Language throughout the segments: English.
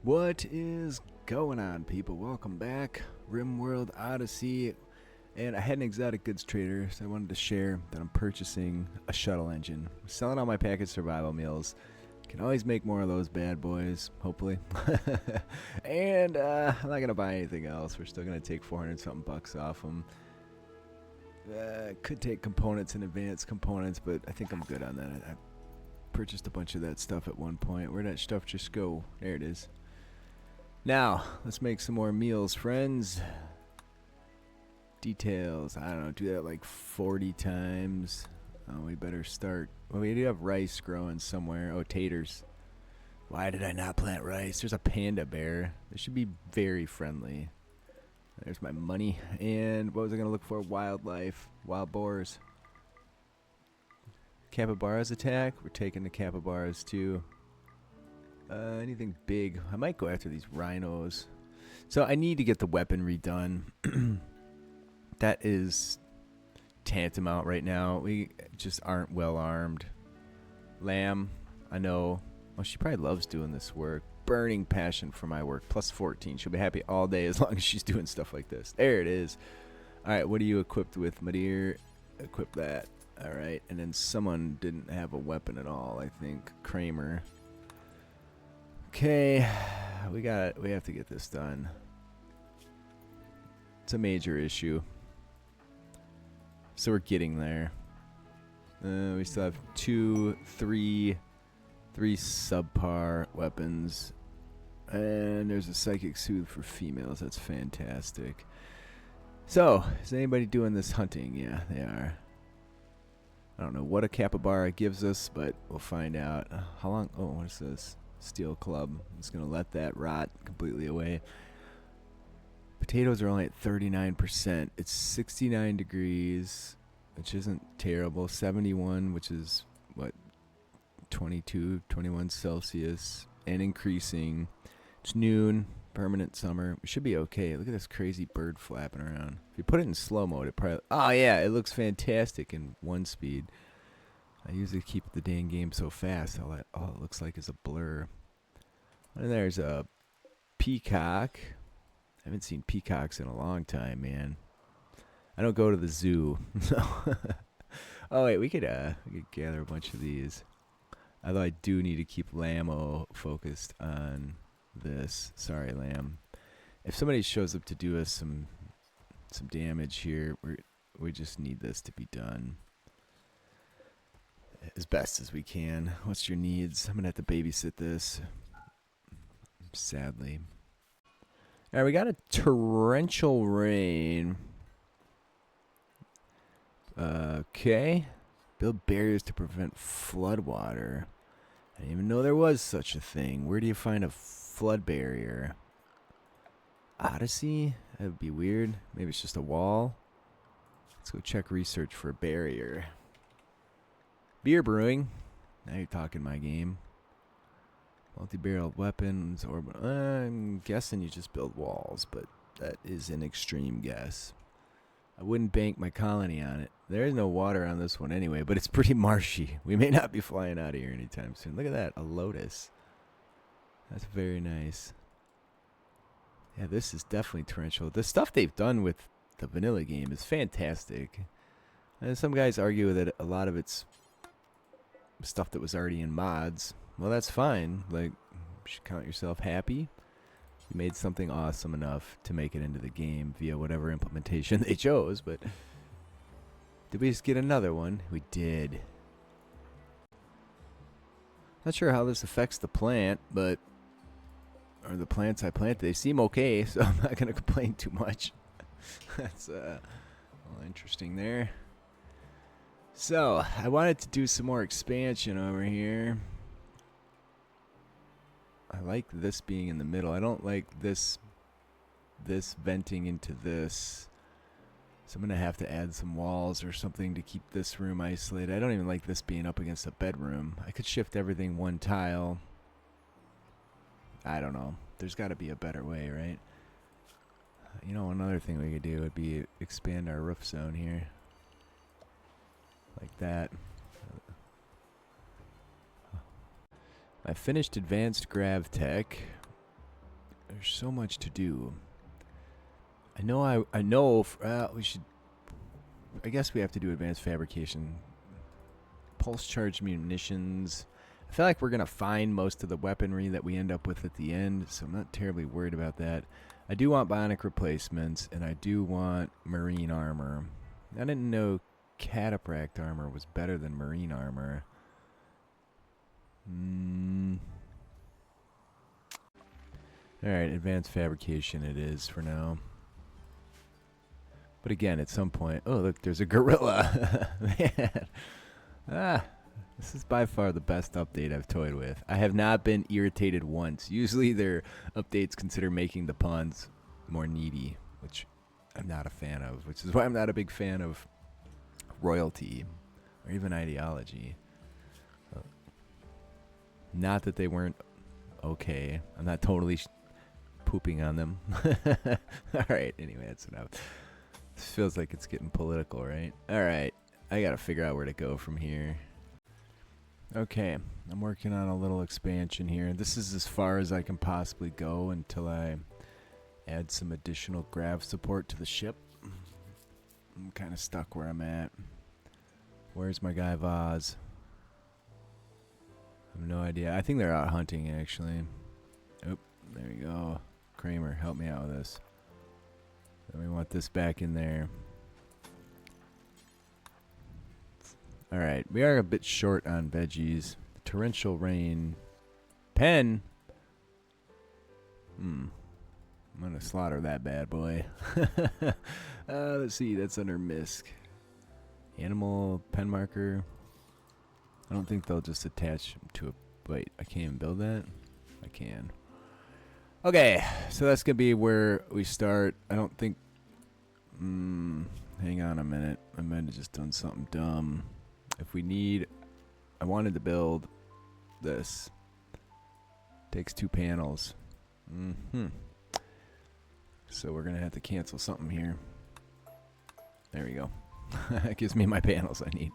What is going on, people? Welcome back. RimWorld Odyssey. And I had an exotic goods trader, so I wanted to share that I'm purchasing a shuttle engine. I'm selling all my packaged survival meals. Can always make more of those bad boys, hopefully. And I'm not going to buy anything else. We're still going to take 400 something bucks off them. Could take components and advanced components, but I think I'm good on that. I purchased a bunch of that stuff at one point. Where'd that stuff just go? There it is. Now, let's make some more meals, friends. Details. I don't know, do that like 40 times. Oh, we better start. Well, we do have rice growing somewhere. Oh, taters. Why did I not plant rice? There's a panda bear. They should be very friendly. There's my money. And what was I going to look for? Wildlife. Wild boars. Capybaras attack. We're taking the capybaras too. Anything big? I might go after these rhinos. So I need to get the weaponry done. That is tantamount right now. We just aren't well armed. Lamb, I know. Oh, she probably loves doing this work. Burning passion for my work. Plus 14. She'll be happy all day as long as she's doing stuff like this. There it is. All right, what are you equipped with, my dear? Equip that. All right, and then someone didn't have a weapon at all, I think. Kramer. Okay, we have to get this done. It's a major issue. So we're getting there. We still have three subpar weapons. And there's a psychic soothe for females. That's fantastic. So, is anybody doing this hunting? Yeah, they are. I don't know what a capybara gives us, but we'll find out. How long? Oh, what is this? Steel club. I'm just going to let that rot completely away. Potatoes are only at 39%. It's 69 degrees, which isn't terrible. 71, which is, what, 22, 21 Celsius, and increasing. It's noon, permanent summer. We should be okay. Look at this crazy bird flapping around. If you put it in slow mode, it probably... Oh, yeah, it looks fantastic in one speed. I usually keep the dang game so fast, all it looks like is a blur. And there's a peacock. I haven't seen peacocks in a long time, man. I don't go to the zoo. Oh, wait, we could gather a bunch of these. Although I do need to keep Lammo focused on this. Sorry, Lamb. If somebody shows up to do us some damage here, we just need this to be done as best as we can. What's your needs? I'm gonna have to babysit this, sadly. All right, we got a torrential rain. Okay. Build barriers to prevent floodwater. I didn't even know there was such a thing. Where do you find a flood barrier? Odyssey? That would be weird. Maybe it's just a wall. Let's go check research for a barrier. Beer brewing. Now you're talking my game. Multi-barreled weapons. I'm guessing you just build walls, but that is an extreme guess. I wouldn't bank my colony on it. There is no water on this one anyway, but it's pretty marshy. We may not be flying out of here anytime soon. Look at that, a lotus. That's very nice. Yeah, this is definitely torrential. The stuff they've done with the vanilla game is fantastic. And some guys argue that a lot of it's stuff that was already in mods. Well, that's fine. Like, you should count yourself happy. You made something awesome enough to make it into the game via whatever implementation they chose, but did we just get another one? We did. Not sure how this affects the plant, but or the plants I planted. They seem okay, so I'm not going to complain too much. That's well, interesting there. So, I wanted to do some more expansion over here. I like this being in the middle. I don't like this venting into this. So I'm going to have to add some walls or something to keep this room isolated. I don't even like this being up against a bedroom. I could shift everything one tile. I don't know. There's got to be a better way, right? You know, another thing we could do would be expand our roof zone here. Like that. I finished advanced grav tech. There's so much to do. I know we should. I guess we have to do advanced fabrication. Pulse charge munitions. I feel like we're going to find most of the weaponry that we end up with at the end, so I'm not terribly worried about that. I do want bionic replacements, and I do want marine armor. I didn't know cataphract armor was better than marine armor. Alright, advanced fabrication it is for now. But again, at some point... Oh, look, there's a gorilla! Man. This is by far the best update I've toyed with. I have not been irritated once. Usually their updates consider making the pawns more needy, which I'm not a fan of, which is why I'm not a big fan of royalty or even ideology. Not that they weren't okay. I'm not totally pooping on them. Alright, anyway, that's enough. This feels like it's getting political, right? Alright, I gotta figure out where to go from here. Okay, I'm working on a little expansion here. This is as far as I can possibly go until I add some additional grav support to the ship. I'm kind of stuck where I'm at. Where's my guy Vaz? I have no idea. I think they're out hunting, actually. Oh, there you go. Kramer, help me out with this. Then we want this back in there. Alright, we are a bit short on veggies. Torrential rain. Pen! I'm gonna slaughter that bad boy. Let's see, that's under misc. Animal pen marker. I don't think they'll just attach to a... Wait, I can't even build that? I can. Okay, so that's gonna be where we start. I don't think... hang on a minute. I might have just done something dumb. If we need... I wanted to build this. Takes 2 panels. So we're going to have to cancel something here. There we go. That gives me my panels I need.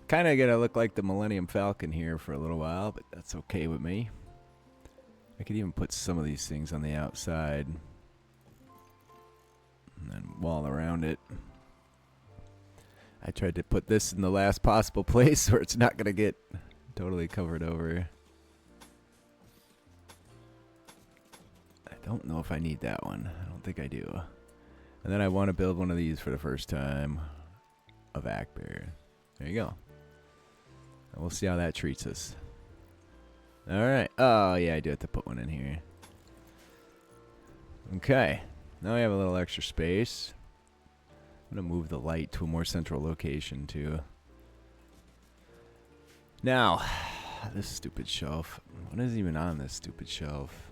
Kind of going to look like the Millennium Falcon here for a little while, but that's okay with me. I could even put some of these things on the outside. And then wall around it. I tried to put this in the last possible place where it's not going to get totally covered over. I don't know if I need that one. I don't think I do. And then I want to build one of these for the first time. A vac bear. There you go. And we'll see how that treats us. Alright. Oh, yeah, I do have to put one in here. Okay. Now I have a little extra space. I'm going to move the light to a more central location, too. Now, this stupid shelf. What is even on this stupid shelf?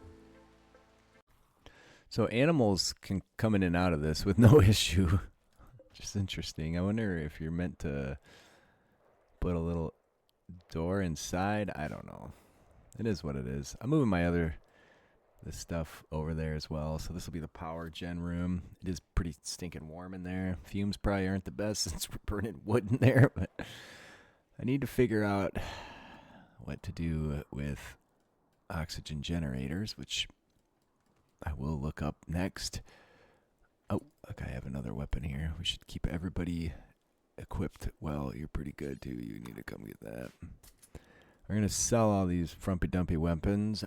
So animals can come in and out of this with no issue. Just interesting. I wonder if you're meant to put a little door inside. I don't know. It is what it is. I'm moving my this stuff over there as well. So this will be the power gen room. It is pretty stinking warm in there. Fumes probably aren't the best since we're burning wood in there, but I need to figure out what to do with oxygen generators, which I will look up next. Oh, look, I have another weapon here. We should keep everybody equipped. Well, you're pretty good too. You need to come get that. We're going to sell all these frumpy-dumpy weapons.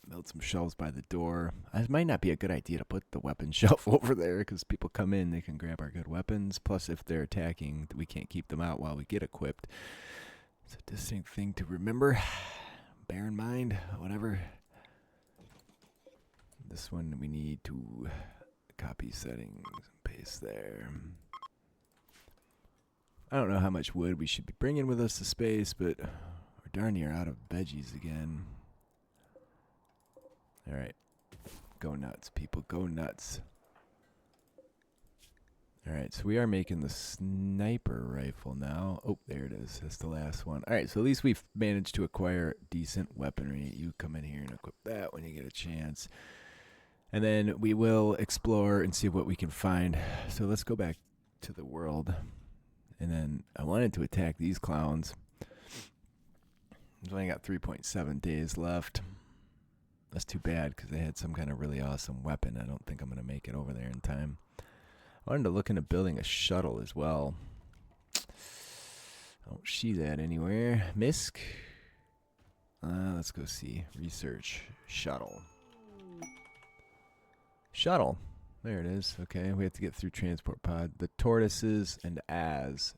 Build some shelves by the door. It might not be a good idea to put the weapon shelf over there because people come in, they can grab our good weapons. Plus, if they're attacking, we can't keep them out while we get equipped. It's a distinct thing to remember. Bear in mind, whatever. This one we need to copy settings and paste there. I don't know how much wood we should be bringing with us to space, but we're darn near out of veggies again. Alright. Go nuts, people. Go nuts. Alright, so we are making the sniper rifle now. Oh, there it is. That's the last one. Alright, so at least we've managed to acquire decent weaponry. You come in here and equip that when you get a chance. And then we will explore and see what we can find. So let's go back to the world. And then I wanted to attack these clowns. I've only got 3.7 days left. That's too bad because they had some kind of really awesome weapon. I don't think I'm going to make it over there in time. I wanted to look into building a shuttle as well. I don't see that anywhere. MISC. Let's go see. Research. Shuttle. Shuttle. There it is. Okay, we have to get through transport pod. The tortoises and as.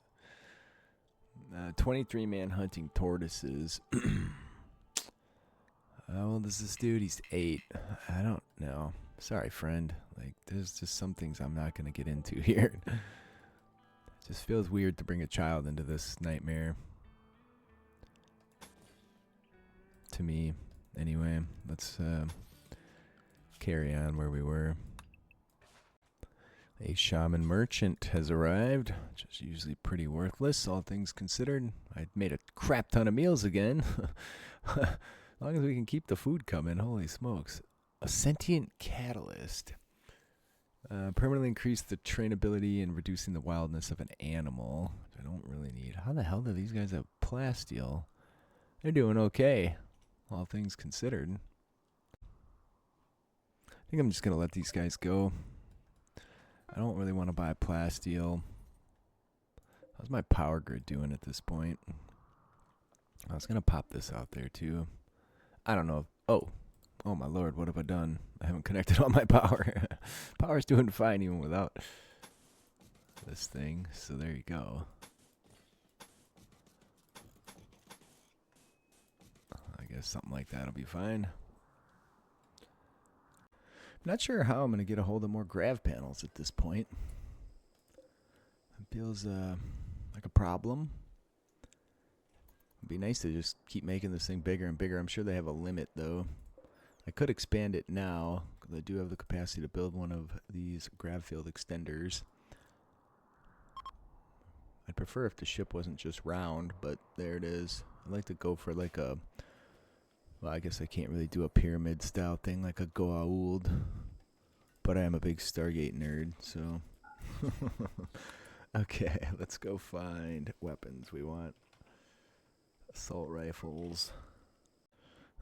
23-man hunting tortoises. How old is this dude? He's 8. I don't know. Sorry, friend. Like, there's just some things I'm not going to get into here. It just feels weird to bring a child into this nightmare. To me, anyway. Let's carry on where we were. A shaman merchant has arrived, which is usually pretty worthless, all things considered. I made a crap ton of meals again. As long as we can keep the food coming, holy smokes. A sentient catalyst. Permanently increase the trainability and reducing the wildness of an animal, which I don't really need. How the hell do these guys have plasteel? They're doing okay, all things considered. I think I'm just going to let these guys go. I don't really want to buy plasteel. How's my power grid doing at this point? I was going to pop this out there too. I don't know. Oh my lord, what have I done? I haven't connected all my power. Power's doing fine even without this thing. So there you go. I guess something like that'll be fine. Not sure how I'm going to get a hold of more grav panels at this point. It feels like a problem. It'd be nice to just keep making this thing bigger and bigger. I'm sure they have a limit, though. I could expand it now, because I do have the capacity to build one of these grav field extenders. I'd prefer if the ship wasn't just round, but there it is. I'd like to go for like a... Well, I guess I can't really do a pyramid-style thing like a Goa'uld. But I am a big Stargate nerd, so... Okay, let's go find weapons. We want assault rifles.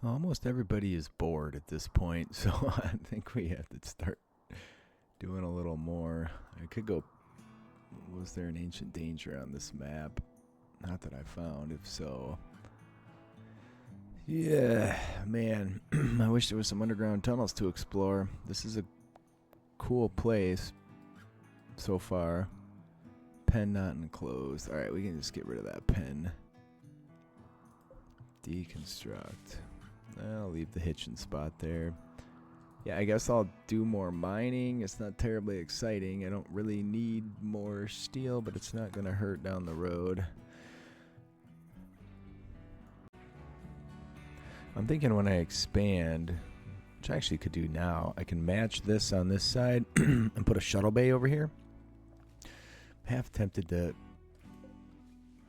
Almost everybody is bored at this point, so I think we have to start doing a little more. I could go... Was there an ancient danger on this map? Not that I found, if so... Yeah, man. I wish there was some underground tunnels to explore. This is a cool place so far. Pen not enclosed. Alright, we can just get rid of that pen. Deconstruct. I'll leave the hitching spot there. Yeah, I guess I'll do more mining. It's not terribly exciting. I don't really need more steel, but it's not going to hurt down the road. I'm thinking when I expand, which I actually could do now, I can match this on this side and put a shuttle bay over here. I'm half tempted to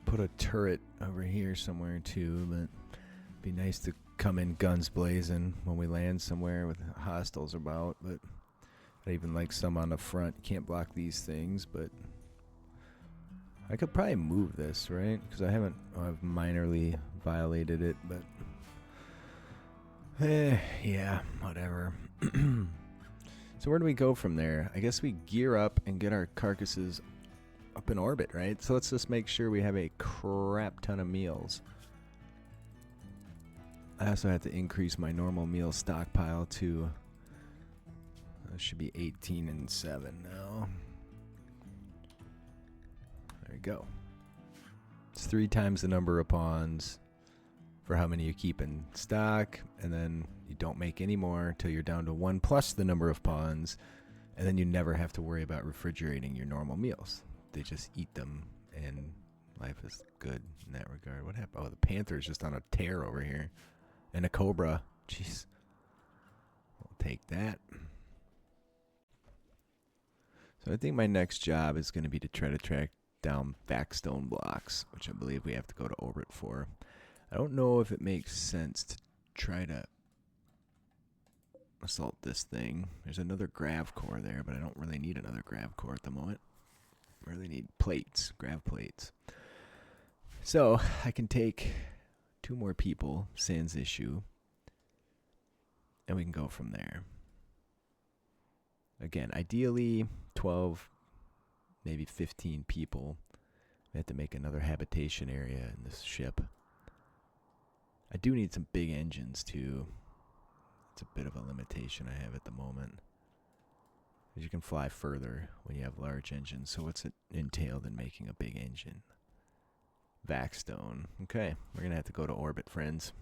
put a turret over here somewhere too, but it'd be nice to come in guns blazing when we land somewhere with hostiles about. But I even like some on the front. Can't block these things, but I could probably move this, right? Because I've minorly violated it, but yeah, whatever. So where do we go from there? I guess we gear up and get our carcasses up in orbit, right? So let's just make sure we have a crap ton of meals. I also have to increase my normal meal stockpile to... That should be 18 and 7 now. There we go. It's 3 times the number of pawns for how many you keep in stock, and then you don't make any more until you're down to 1 plus the number of pawns, and then you never have to worry about refrigerating your normal meals. They just eat them, and life is good in that regard. What happened? Oh, the panther's just on a tear over here. And a cobra. Jeez. We'll take that. So I think my next job is going to be to try to track down backstone blocks, which I believe we have to go to orbit for. I don't know if it makes sense to try to assault this thing. There's another grav core there, but I don't really need another grav core at the moment. I really need plates, grav plates. So I can take 2 more people, sans issue. and we can go from there. Again, ideally 12, maybe 15 people. We have to make another habitation area in this ship. I do need some big engines too. It's a bit of a limitation I have at the moment. Because you can fly further when you have large engines. So what's it entailed in making a big engine? Vaxstone. Okay, we're going to have to go to orbit, friends.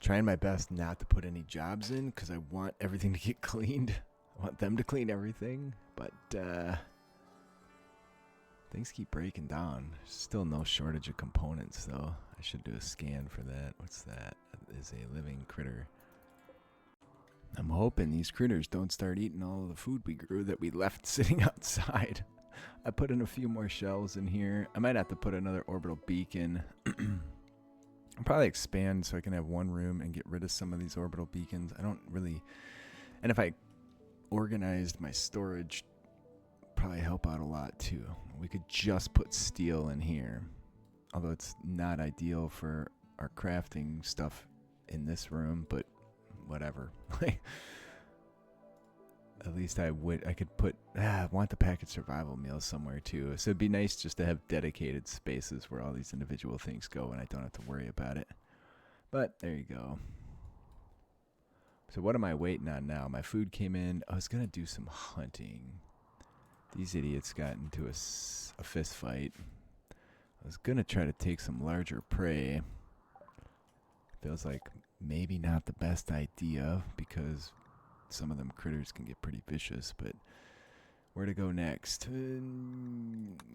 Trying my best not to put any jobs in because I want everything to get cleaned. I want them to clean everything, but things keep breaking down. There's still no shortage of components, though. I should do a scan for that. What's that? That is a living critter. I'm hoping these critters don't start eating all of the food we grew that we left sitting outside. I put in a few more shells in here. I might have to put another orbital beacon. I'll probably expand so I can have one room and get rid of some of these orbital beacons. I don't really... And if I organized my storage, probably help out a lot too. We could just put steel in here. Although it's not ideal for our crafting stuff in this room, but whatever. At least I could put, I want the package survival meals somewhere too. So it'd be nice just to have dedicated spaces where all these individual things go and I don't have to worry about it. But there you go. So what am I waiting on now? My food came in. I was going to do some hunting. These idiots got into a fist fight. I was going to try to take some larger prey. Feels like maybe not the best idea because some of them critters can get pretty vicious, but where to go next?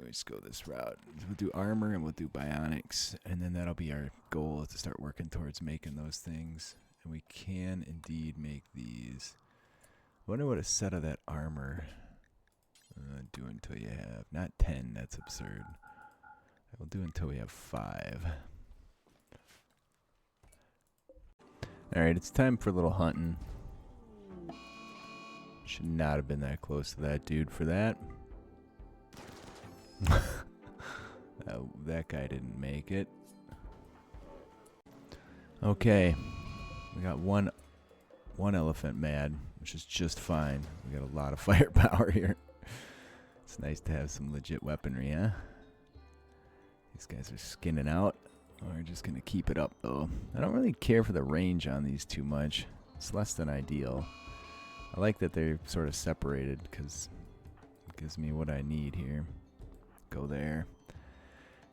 Let's go this route. We'll do armor and we'll do bionics, and then that'll be our goal, to start working towards making those things. And we can indeed make these. I wonder what a set of that armor do until you have, not 10, that's absurd. We'll do until we have 5. Alright, it's time for a little hunting. Should not have been that close to that dude for that. That guy didn't make it. Okay. We got one elephant mad, which is just fine. We got a lot of firepower here. It's nice to have some legit weaponry, huh? These guys are skinning out. We're just going to keep it up, though. I don't really care for the range on these too much. It's less than ideal. I like that they're sort of separated because it gives me what I need here. Go there.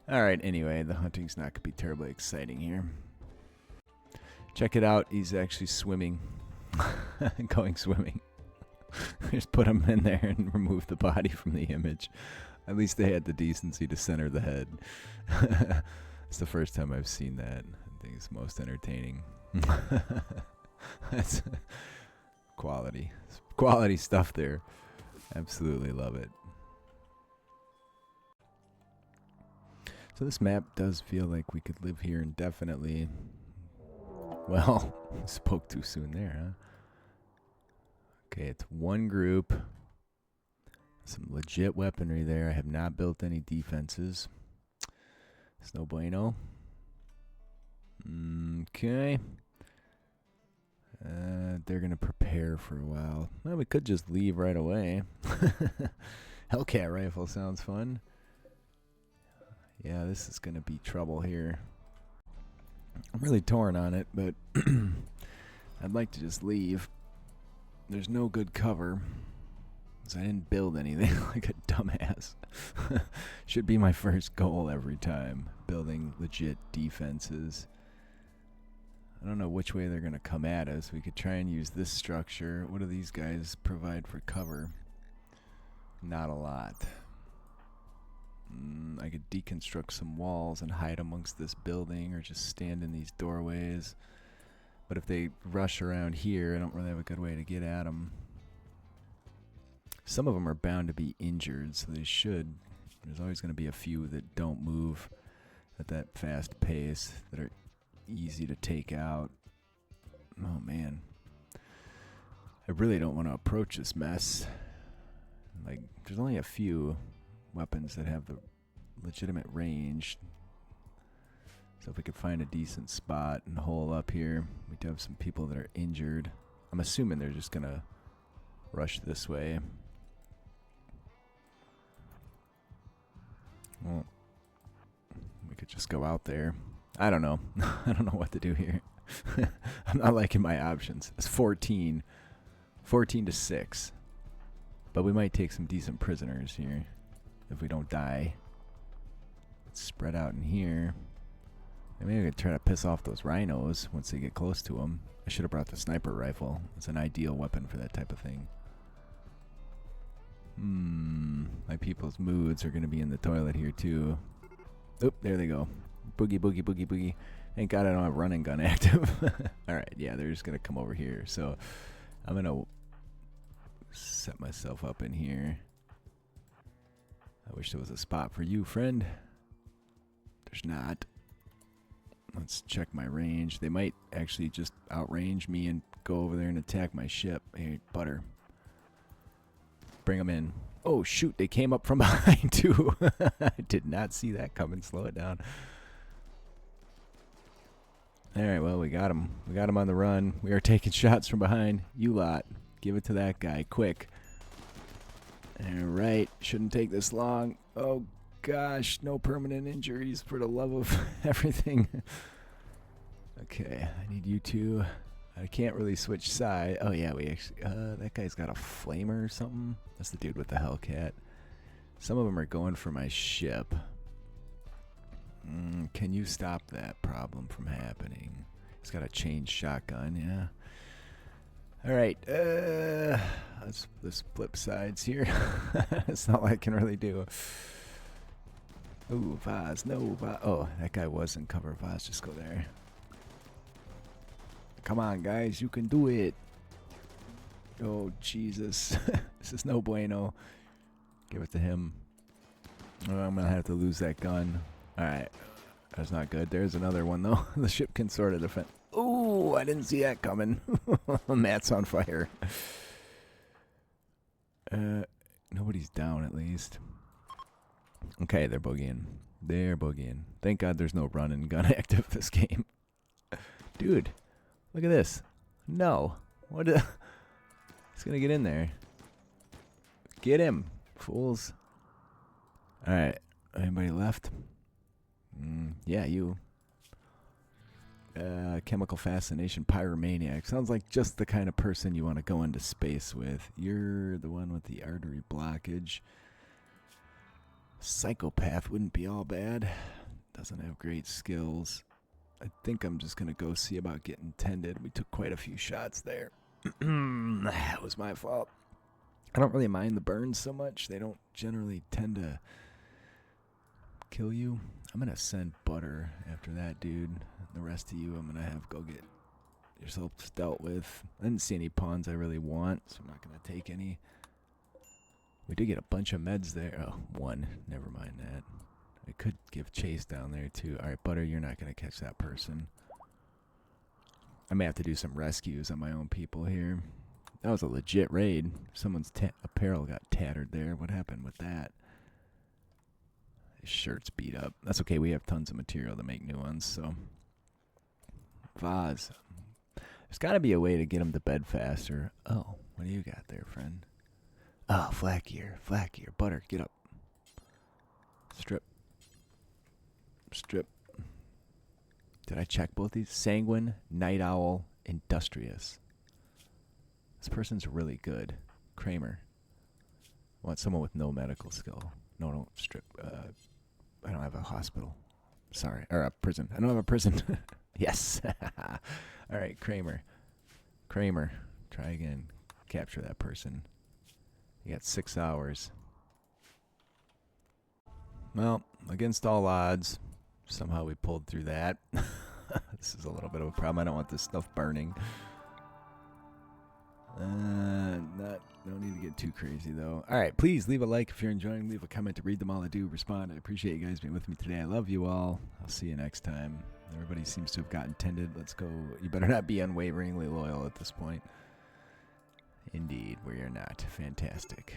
Alright, anyway, the hunting's not going to be terribly exciting here. Check it out. He's actually swimming. Going swimming. Just put him in there and remove the body from the image. At least they had the decency to center the head. It's the first time I've seen that. I think it's most entertaining. That's quality. It's quality stuff there. Absolutely love it. So this map does feel like we could live here indefinitely. Well, spoke too soon there, huh? Okay, it's one group. Some legit weaponry there. I have not built any defenses. It's no bueno. Okay. They're going to prepare for a while. Well, we could just leave right away. Hellcat rifle sounds fun. Yeah, this is going to be trouble here. I'm really torn on it, but I'd like to just leave. There's no good cover, because I didn't build anything like a dumbass. Should be my first goal every time, building legit defenses. I don't know which way they're going to come at us. We could try and use this structure. What do these guys provide for cover? Not a lot. I could deconstruct some walls and hide amongst this building, or just stand in these doorways. But if they rush around here, I don't really have a good way to get at them. Some of them are bound to be injured, so they should. There's always going to be a few that don't move at that fast pace, that are easy to take out. Oh man. I really don't want to approach this mess. Like, there's only a few weapons that have the legitimate range. So if we could find a decent spot and hole up here, we do have some people that are injured. I'm assuming they're just gonna rush this way. Well, we could just go out there. I don't know. I don't know what to do here. I'm not liking my options. It's 14 to 6. But we might take some decent prisoners here if we don't die. Let's spread out in here. Maybe we could try to piss off those rhinos once they get close to them. I should have brought the sniper rifle. It's an ideal weapon for that type of thing. My people's moods are going to be in the toilet here too. Oop, there they go. Boogie, boogie, boogie, boogie. Thank God I don't have running gun active. Alright, yeah, they're just going to come over here. So I'm going to set myself up in here. I wish there was a spot for you, friend. There's not. Let's check my range. They might actually just outrange me and go over there and attack my ship. Hey, butter. Bring them in. Oh, shoot. They came up from behind, too. I did not see that coming. Slow it down. All right, well, we got him. We got him on the run. We are taking shots from behind. You lot. Give it to that guy. Quick. All right. Shouldn't take this long. Oh, gosh. No permanent injuries for the love of everything. Okay. I need you two. I can't really switch side. Oh, yeah. We actually... that guy's got a flamer or something. That's the dude with the Hellcat. Some of them are going for my ship. Can you stop that problem from happening? He's got a chain shotgun, yeah. Alright, let's flip sides here. That's not all I can really do. Ooh, Vaz, no, Vaz. Oh, that guy was in cover. Vaz, just go there. Come on, guys, you can do it. Oh, Jesus. This is no bueno. Give it to him. Oh, I'm going to have to lose that gun. Alright. That's not good. There's another one, though. The ship can sort of defend. Ooh, I didn't see that coming. Matt's on fire. Nobody's down, at least. Okay, they're boogieing. They're boogieing. Thank God there's no run and gun active this game. Dude, look at this. No. What? He's going to get in there. Get him, fools. Alright. Anybody left? Yeah, you. Chemical fascination, pyromaniac. Sounds like just the kind of person you want to go into space with. You're the one with the artery blockage. Psychopath wouldn't be all bad. Doesn't have great skills. I think I'm just going to go see about getting tended. We took quite a few shots there. That was my fault. I don't really mind the burns so much. They don't generally tend to kill you. I'm going to send Butter after that, dude. The rest of you, I'm going to have go get yourselves dealt with. I didn't see any pawns I really want, so I'm not going to take any. We did get a bunch of meds there. Oh, one. Never mind that. I could give chase down there, too. All right, Butter, you're not going to catch that person. I may have to do some rescues on my own people here. That was a legit raid. Someone's apparel got tattered there. What happened with that? His shirt's beat up. That's okay. We have tons of material to make new ones, so. Vaz. There's got to be a way to get him to bed faster. Oh, what do you got there, friend? Oh, flak gear. Flak gear. Butter, get up. Strip. Strip. Did I check both these? Sanguine, Night Owl, Industrious. This person's really good. Kramer. I want someone with no medical skill. No, don't strip. I don't have a hospital. Sorry. Or a prison. I don't have a prison. Yes. All right, Kramer. Kramer. Try again. Capture that person. You got 6 hours. Well, against all odds, somehow we pulled through that. This is a little bit of a problem. I don't want this stuff burning. No need to get too crazy, though. All right, please leave a like if you're enjoying. Leave a comment to read them all. I do respond. I appreciate you guys being with me today. I love you all. I'll see you next time. Everybody seems to have gotten tended. Let's go. You better not be unwaveringly loyal at this point. Indeed, where you're not. Fantastic.